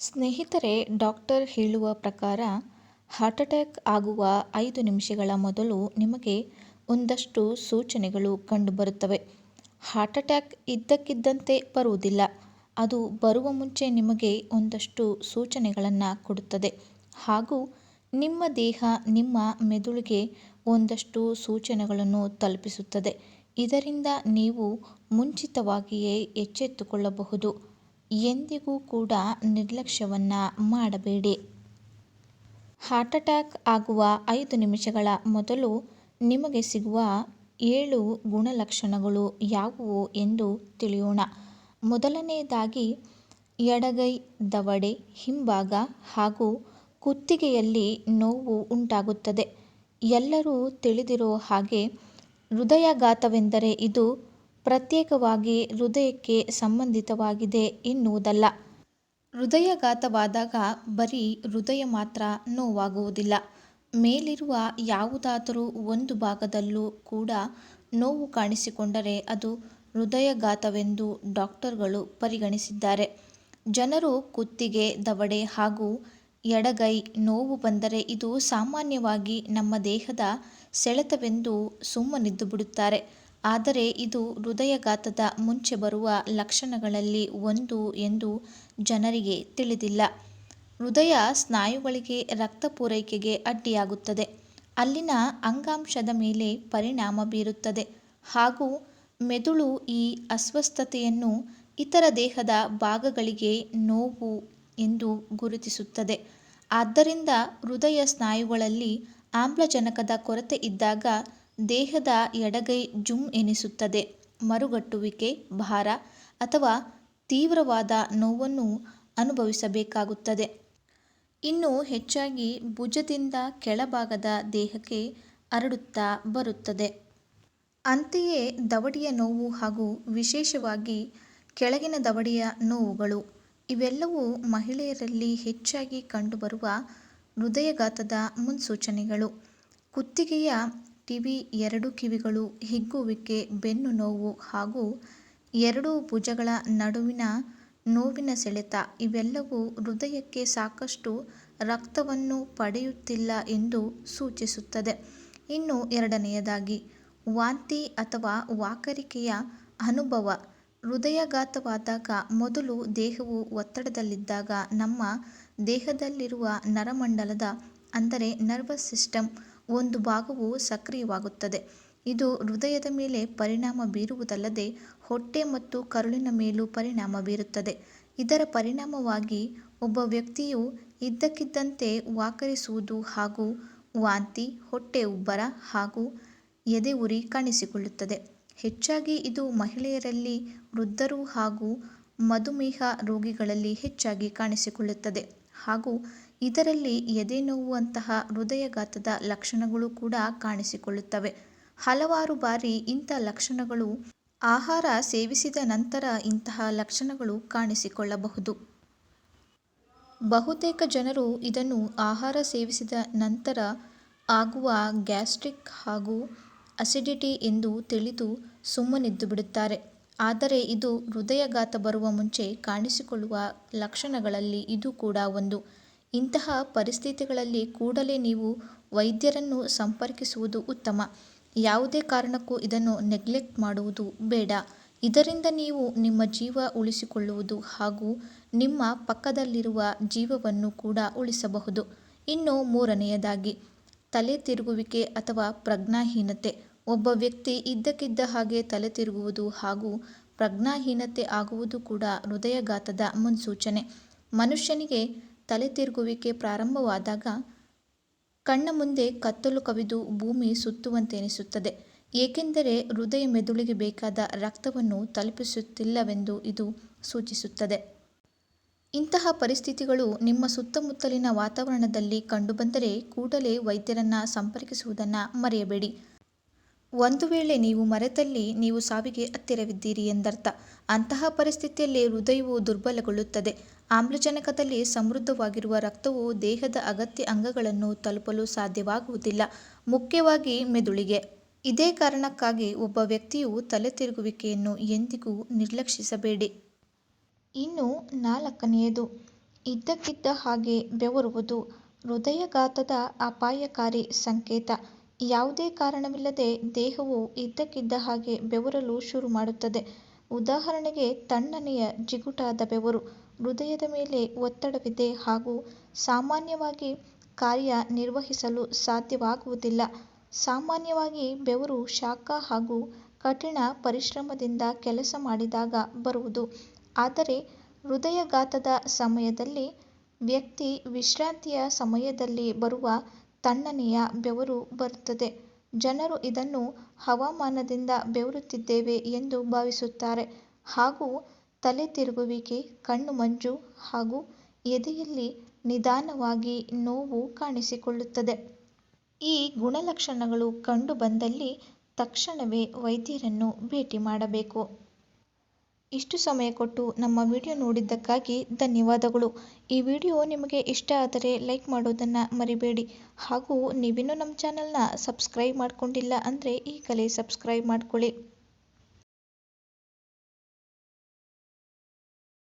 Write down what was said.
ಸ್ನೇಹಿತರೆ, ಡಾಕ್ಟರ್ ಹೇಳುವ ಪ್ರಕಾರ ಹಾರ್ಟ್ ಅಟ್ಯಾಕ್ ಆಗುವ 5 ನಿಮಿಷಗಳ ಮೊದಲು ನಿಮಗೆ ಒಂದಷ್ಟು ಸೂಚನೆಗಳು ಕಂಡುಬರುತ್ತವೆ. ಹಾರ್ಟ್ ಅಟ್ಯಾಕ್ ಇದ್ದಕ್ಕಿದ್ದಂತೆ ಬರುವುದಿಲ್ಲ. ಅದು ಬರುವ ಮುಂಚೆ ನಿಮಗೆ ಒಂದಷ್ಟು ಸೂಚನೆಗಳನ್ನು ಕೊಡುತ್ತದೆ ಹಾಗೂ ನಿಮ್ಮ ದೇಹ ನಿಮ್ಮ ಮೆದುಳಿಗೆ ಒಂದಷ್ಟು ಸೂಚನೆಗಳನ್ನು ತಲುಪಿಸುತ್ತದೆ. ಇದರಿಂದ ನೀವು ಮುಂಚಿತವಾಗಿಯೇ ಎಚ್ಚೆತ್ತುಕೊಳ್ಳಬಹುದು. ಎಂದಿಗೂ ಕೂಡ ನಿರ್ಲಕ್ಷ್ಯವನ್ನು ಮಾಡಬೇಡಿ. ಹಾರ್ಟ್ ಅಟ್ಯಾಕ್ ಆಗುವ 5 ನಿಮಿಷಗಳ ಮೊದಲು ನಿಮಗೆ ಸಿಗುವ 7 ಗುಣಲಕ್ಷಣಗಳು ಯಾವುವು ಎಂದು ತಿಳಿಯೋಣ. ಮೊದಲನೆಯದಾಗಿ, ಎಡಗೈ ದವಡೆ ಹಿಂಭಾಗ ಹಾಗೂ ಕುತ್ತಿಗೆಯಲ್ಲಿ ನೋವು ಉಂಟಾಗುತ್ತದೆ. ಎಲ್ಲರೂ ತಿಳಿದಿರೋ ಹಾಗೆ ಹೃದಯಾಘಾತವೆಂದರೆ ಇದು ಪ್ರತ್ಯೇಕವಾಗಿ ಹೃದಯಕ್ಕೆ ಸಂಬಂಧಿತವಾಗಿದೆ ಎನ್ನುವುದಲ್ಲ. ಹೃದಯಾಘಾತವಾದಾಗ ಬರೀ ಹೃದಯ ಮಾತ್ರ ನೋವಾಗುವುದಿಲ್ಲ. ಮೇಲಿರುವ ಯಾವುದಾದರೂ ಒಂದು ಭಾಗದಲ್ಲೂ ಕೂಡ ನೋವು ಕಾಣಿಸಿಕೊಂಡರೆ ಅದು ಹೃದಯಾಘಾತವೆಂದು ಡಾಕ್ಟರ್ಗಳು ಪರಿಗಣಿಸಿದ್ದಾರೆ. ಜನರು ಕುತ್ತಿಗೆ, ದವಡೆ ಹಾಗೂ ಎಡಗೈ ನೋವು ಬಂದರೆ ಇದು ಸಾಮಾನ್ಯವಾಗಿ ನಮ್ಮ ದೇಹದ ಸೆಳೆತವೆಂದು ಸುಮ್ಮನಿದ್ದು ಬಿಡುತ್ತಾರೆ. ಆದರೆ ಇದು ಹೃದಯಾಘಾತದ ಮುಂಚೆ ಬರುವ ಲಕ್ಷಣಗಳಲ್ಲಿ ಒಂದು ಎಂದು ಜನರಿಗೆ ತಿಳಿದಿಲ್ಲ. ಹೃದಯ ಸ್ನಾಯುಗಳಿಗೆ ರಕ್ತ ಪೂರೈಕೆಗೆ ಅಡ್ಡಿಯಾಗುತ್ತದೆ. ಅಲ್ಲಿನ ಅಂಗಾಂಶದ ಮೇಲೆ ಪರಿಣಾಮ ಬೀರುತ್ತದೆ ಹಾಗೂ ಮೆದುಳು ಈ ಅಸ್ವಸ್ಥತೆಯನ್ನು ಇತರ ದೇಹದ ಭಾಗಗಳಿಗೆ ನೋವು ಎಂದು ಗುರುತಿಸುತ್ತದೆ. ಆದ್ದರಿಂದ ಹೃದಯ ಸ್ನಾಯುಗಳಲ್ಲಿ ಆಮ್ಲಜನಕದ ಕೊರತೆ ಇದ್ದಾಗ ದೇಹದ ಎಡಗೈ ಜುಮ್ ಎನಿಸುತ್ತದೆ. ಮರುಗಟ್ಟುವಿಕೆ, ಭಾರ ಅಥವಾ ತೀವ್ರವಾದ ನೋವನ್ನು ಅನುಭವಿಸಬೇಕಾಗುತ್ತದೆ. ಇನ್ನು ಹೆಚ್ಚಾಗಿ ಭುಜದಿಂದ ಕೆಳಭಾಗದ ದೇಹಕ್ಕೆ ಹರಡುತ್ತಾ ಬರುತ್ತದೆ. ಅಂತೆಯೇ ದವಡೆಯ ನೋವು ಹಾಗೂ ವಿಶೇಷವಾಗಿ ಕೆಳಗಿನ ದವಡೆಯ ನೋವುಗಳು ಇವೆಲ್ಲವೂ ಮಹಿಳೆಯರಲ್ಲಿ ಹೆಚ್ಚಾಗಿ ಕಂಡುಬರುವ ಹೃದಯಾಘಾತದ ಮುನ್ಸೂಚನೆಗಳು. ಕುತ್ತಿಗೆಯ ಟಿವಿ, 2 ಕಿವಿಗಳು, ಹಿಗ್ಗುವಿಕೆ, ಬೆನ್ನು ನೋವು ಹಾಗೂ 2 ಭುಜಗಳ ನಡುವಿನ ನೋವಿನ ಸೆಳೆತ ಇವೆಲ್ಲವೂ ಹೃದಯಕ್ಕೆ ಸಾಕಷ್ಟು ರಕ್ತವನ್ನು ಪಡೆಯುತ್ತಿಲ್ಲ ಎಂದು ಸೂಚಿಸುತ್ತದೆ. ಇನ್ನು ಎರಡನೆಯದಾಗಿ, ವಾಂತಿ ಅಥವಾ ವಾಕರಿಕೆಯ ಅನುಭವ. ಹೃದಯಾಘಾತವಾದಾಗ ಮೊದಲು ದೇಹವು ಒತ್ತಡದಲ್ಲಿದ್ದಾಗ ನಮ್ಮ ದೇಹದಲ್ಲಿರುವ ನರಮಂಡಲದ ಅಂದರೆ ನರ್ವಸ್ ಸಿಸ್ಟಮ್ ಒಂದು ಭಾಗವು ಸಕ್ರಿಯವಾಗುತ್ತದೆ. ಇದು ಹೃದಯದ ಮೇಲೆ ಪರಿಣಾಮ ಬೀರುವುದಲ್ಲದೆ ಹೊಟ್ಟೆ ಮತ್ತು ಕರುಳಿನ ಮೇಲೂ ಪರಿಣಾಮ ಬೀರುತ್ತದೆ. ಇದರ ಪರಿಣಾಮವಾಗಿ ಒಬ್ಬ ವ್ಯಕ್ತಿಯು ಇದ್ದಕ್ಕಿದ್ದಂತೆ ವಾಕರಿಸುವುದು ಹಾಗೂ ವಾಂತಿ, ಹೊಟ್ಟೆ ಉಬ್ಬರ ಹಾಗೂ ಎದೆಯುರಿ ಕಾಣಿಸಿಕೊಳ್ಳುತ್ತದೆ. ಹೆಚ್ಚಾಗಿ ಇದು ಮಹಿಳೆಯರಲ್ಲಿ, ವೃದ್ಧರು ಹಾಗೂ ಮಧುಮೇಹ ರೋಗಿಗಳಲ್ಲಿ ಹೆಚ್ಚಾಗಿ ಕಾಣಿಸಿಕೊಳ್ಳುತ್ತದೆ ಹಾಗೂ ಇದರಲ್ಲಿ ಎದೆನೋವು ಹೃದಯಾಘಾತದ ಲಕ್ಷಣಗಳು ಕೂಡ ಕಾಣಿಸಿಕೊಳ್ಳುತ್ತವೆ. ಹಲವಾರು ಬಾರಿ ಇಂಥ ಲಕ್ಷಣಗಳು ಆಹಾರ ಸೇವಿಸಿದ ನಂತರ ಇಂತಹ ಲಕ್ಷಣಗಳು ಕಾಣಿಸಿಕೊಳ್ಳಬಹುದು. ಬಹುತೇಕ ಜನರು ಇದನ್ನು ಆಹಾರ ಸೇವಿಸಿದ ನಂತರ ಆಗುವ ಗ್ಯಾಸ್ಟ್ರಿಕ್ ಹಾಗೂ ಅಸಿಡಿಟಿ ಎಂದು ತಿಳಿದು ಸುಮ್ಮನಿದ್ದು ಬಿಡುತ್ತಾರೆ. ಆದರೆ ಇದು ಹೃದಯಾಘಾತ ಬರುವ ಮುಂಚೆ ಕಾಣಿಸಿಕೊಳ್ಳುವ ಲಕ್ಷಣಗಳಲ್ಲಿ ಇದು ಕೂಡ ಒಂದು. ಇಂತಹ ಪರಿಸ್ಥಿತಿಗಳಲ್ಲಿ ಕೂಡಲೇ ನೀವು ವೈದ್ಯರನ್ನು ಸಂಪರ್ಕಿಸುವುದು ಉತ್ತಮ. ಯಾವುದೇ ಕಾರಣಕ್ಕೂ ಇದನ್ನು ನೆಗ್ಲೆಕ್ಟ್ ಮಾಡುವುದು ಬೇಡ. ಇದರಿಂದ ನೀವು ನಿಮ್ಮ ಜೀವ ಉಳಿಸಿಕೊಳ್ಳುವುದು ಹಾಗೂ ನಿಮ್ಮ ಪಕ್ಕದಲ್ಲಿರುವ ಜೀವವನ್ನು ಕೂಡ ಉಳಿಸಬಹುದು. ಇನ್ನು ಮೂರನೆಯದಾಗಿ, ತಲೆ ತಿರುಗುವಿಕೆ ಅಥವಾ ಪ್ರಜ್ಞಾಹೀನತೆ. ಒಬ್ಬ ವ್ಯಕ್ತಿ ಇದ್ದಕ್ಕಿದ್ದ ಹಾಗೆ ತಲೆ ತಿರುಗುವುದು ಹಾಗೂ ಪ್ರಜ್ಞಾಹೀನತೆ ಆಗುವುದು ಕೂಡ ಹೃದಯಾಘಾತದ ಮುನ್ಸೂಚನೆ. ಮನುಷ್ಯನಿಗೆ ತಲೆ ತಿರುಗುವಿಕೆ ಪ್ರಾರಂಭವಾದಾಗ ಕಣ್ಣ ಮುಂದೆ ಕತ್ತಲು ಕವಿದು ಭೂಮಿ ಸುತ್ತುವಂತೆನಿಸುತ್ತದೆ. ಏಕೆಂದರೆ ಹೃದಯ ಮೆದುಳಿಗೆ ಬೇಕಾದ ರಕ್ತವನ್ನು ತಲುಪಿಸುತ್ತಿಲ್ಲವೆಂದು ಇದು ಸೂಚಿಸುತ್ತದೆ. ಇಂತಹ ಪರಿಸ್ಥಿತಿಗಳು ನಿಮ್ಮ ಸುತ್ತಮುತ್ತಲಿನ ವಾತಾವರಣದಲ್ಲಿ ಕಂಡುಬಂದರೆ ಕೂಡಲೇ ವೈದ್ಯರನ್ನು ಸಂಪರ್ಕಿಸುವುದನ್ನು ಮರೆಯಬೇಡಿ. ಒಂದು ವೇಳೆ ನೀವು ಮರೆತಲ್ಲಿ ನೀವು ಸಾವಿಗೆ ಹತ್ತಿರವಿದ್ದೀರಿ ಎಂದರ್ಥ. ಅಂತಹ ಪರಿಸ್ಥಿತಿಯಲ್ಲಿ ಹೃದಯವು ದುರ್ಬಲಗೊಳ್ಳುತ್ತದೆ. ಆಮ್ಲಜನಕದಲ್ಲಿ ಸಮೃದ್ಧವಾಗಿರುವ ರಕ್ತವು ದೇಹದ ಅಗತ್ಯ ಅಂಗಗಳನ್ನು ತಲುಪಲು ಸಾಧ್ಯವಾಗುವುದಿಲ್ಲ, ಮುಖ್ಯವಾಗಿ ಮೆದುಳಿಗೆ. ಇದೇ ಕಾರಣಕ್ಕಾಗಿ ಒಬ್ಬ ವ್ಯಕ್ತಿಯು ತಲೆ ತಿರುಗುವಿಕೆಯನ್ನು ಎಂದಿಗೂ ನಿರ್ಲಕ್ಷಿಸಬೇಡಿ. ಇನ್ನು ನಾಲ್ಕನೆಯದು, ಇದ್ದಕ್ಕಿದ್ದ ಹಾಗೆ ಬೆವರುವುದು ಹೃದಯಾಘಾತದ ಅಪಾಯಕಾರಿ ಸಂಕೇತ. ಯಾವುದೇ ಕಾರಣವಿಲ್ಲದೆ ದೇಹವು ಇದ್ದಕ್ಕಿದ್ದ ಹಾಗೆ ಬೆವರಲು ಶುರು ಮಾಡುತ್ತದೆ. ಉದಾಹರಣೆಗೆ, ತಣ್ಣನೆಯ ಜಿಗುಟಾದ ಬೆವರು ಹೃದಯದ ಮೇಲೆ ಒತ್ತಡವಿದೆ ಹಾಗೂ ಸಾಮಾನ್ಯವಾಗಿ ಕಾರ್ಯನಿರ್ವಹಿಸಲು ಸಾಧ್ಯವಾಗುವುದಿಲ್ಲ. ಸಾಮಾನ್ಯವಾಗಿ ಬೆವರು ಶಾಖ ಹಾಗೂ ಕಠಿಣ ಪರಿಶ್ರಮದಿಂದ ಕೆಲಸ ಮಾಡಿದಾಗ ಬರುವುದು. ಆದರೆ ಹೃದಯಾಘಾತದ ಸಮಯದಲ್ಲಿ ವ್ಯಕ್ತಿ ವಿಶ್ರಾಂತಿಯ ಸಮಯದಲ್ಲಿ ಬರುವ ತಣ್ಣನೆಯ ಬೆವರು ಬರುತ್ತದೆ. ಜನರು ಇದನ್ನು ಹವಾಮಾನದಿಂದ ಬೆವರುತ್ತಿದ್ದೇವೆ ಎಂದು ಭಾವಿಸುತ್ತಾರೆ ಹಾಗೂ ತಲೆ ತಿರುಗುವಿಕೆ, ಕಣ್ಣು ಮಂಜು ಹಾಗೂ ಎದೆಯಲ್ಲಿ ನಿಧಾನವಾಗಿ ನೋವು ಕಾಣಿಸಿಕೊಳ್ಳುತ್ತದೆ. ಈ ಗುಣಲಕ್ಷಣಗಳು ಕಂಡುಬಂದಲ್ಲಿ ತಕ್ಷಣವೇ ವೈದ್ಯರನ್ನು ಭೇಟಿ ಮಾಡಬೇಕು. ಇಷ್ಟು ಸಮಯ ಕೊಟ್ಟು ನಮ್ಮ ವಿಡಿಯೋ ನೋಡಿದ್ದಕ್ಕಾಗಿ ಧನ್ಯವಾದಗಳು. ಈ ವಿಡಿಯೋ ನಿಮಗೆ ಇಷ್ಟ ಆದರೆ ಲೈಕ್ ಮಾಡೋದನ್ನು ಮರಿಬೇಡಿ ಹಾಗೂ ನೀವಿನ್ನೂ ನಮ್ಮ ಚಾನಲ್ನ ಸಬ್ಸ್ಕ್ರೈಬ್ ಮಾಡ್ಕೊಂಡಿಲ್ಲ ಅಂದರೆ ಈಗಲೇ ಸಬ್ಸ್ಕ್ರೈಬ್ ಮಾಡ್ಕೊಳ್ಳಿ.